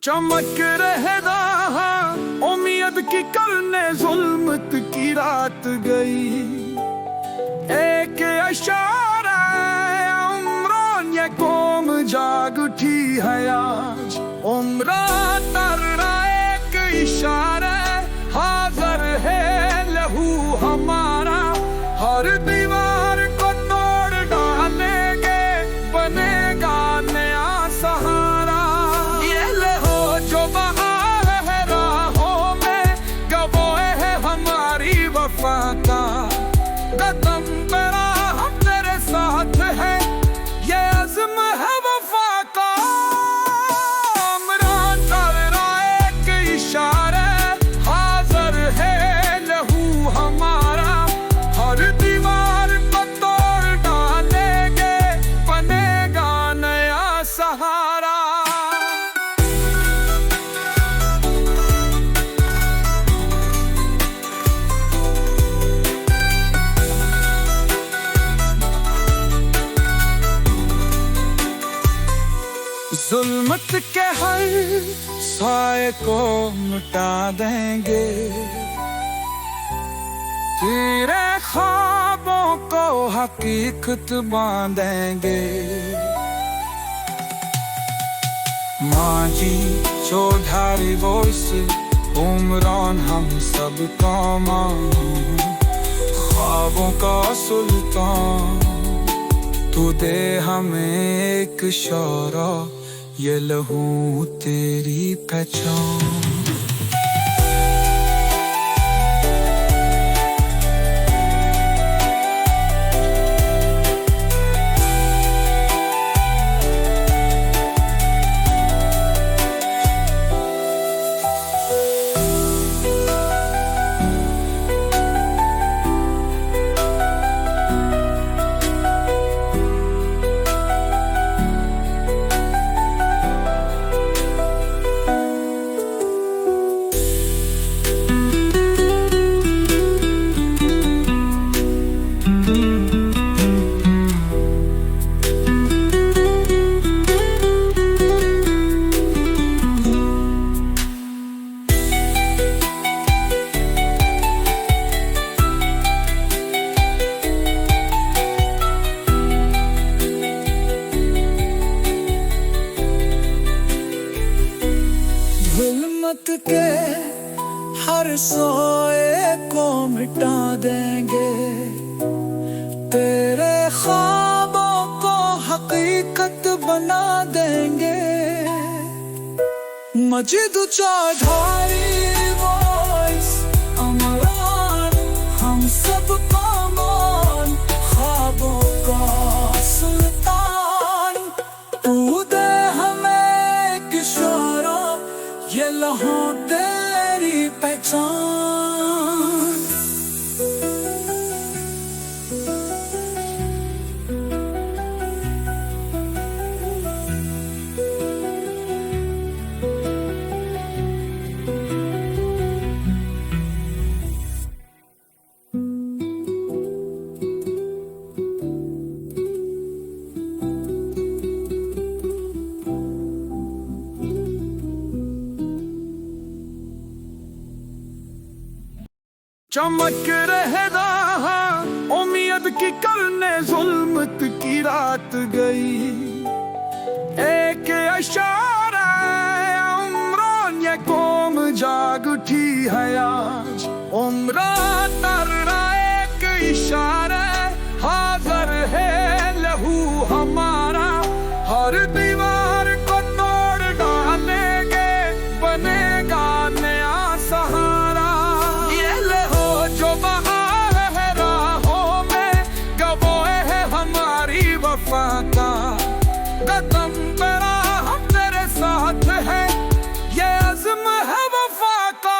चमक रहदा उम्मीद की करने जुल्मत की रात गई। एक इशारा उम्रान ये कौम जाग उठी है आज। उम्रान तर्रा एक इशारा हाजिर है लहू हमारा। हर दीवार को तोड़ डालेंगे बनेगा नया सहारा। ये लहू जो बहा है राहों में गवाह है हमारी वफा का। कदम मेरा हम तेरे साथ है ये अज़्म है वफा का। उम्रान तर्रा एक इशारा हाजिर है लहू हमारा। हर दीवार को तोड़ डालेंगे बनेगा नया सहारा। जुल्मत के हर साए को मिटा देंगे। तेरे ख्वाबों को हकीकत बांधेंगे। माजी चौधारी वॉइस उमरान हम सब का मान। ख्वाबों का सुल्तान तू दे हमें एक इशारा ये लहू तेरी पहचान। जुल्मत के हर सोए को मिटा देंगे। तेरे ख्वाबों को हकीकत बना देंगे। मजीद चौधारी वॉइस उमरान हम सब का मान। ख्वाबों का सुल्तान तू दे हमें एक इशारा ये लहू तेरी पहचान। चमक रहदा उम्मीद की करने जुल्मत की रात गई। एक इशारा उम्रान ये कौम जाग उठी है आज। उम्रान तर्रा एक इशारा हाजिर है लहू हमारा। हर दीवार को तोड़ डालेंगे बनेगा नया सहारा। जो बहा है राहों में गवाह है हमारी वफा का। कदम मेरा हम तेरे साथ है ये अज़्म है वफा का।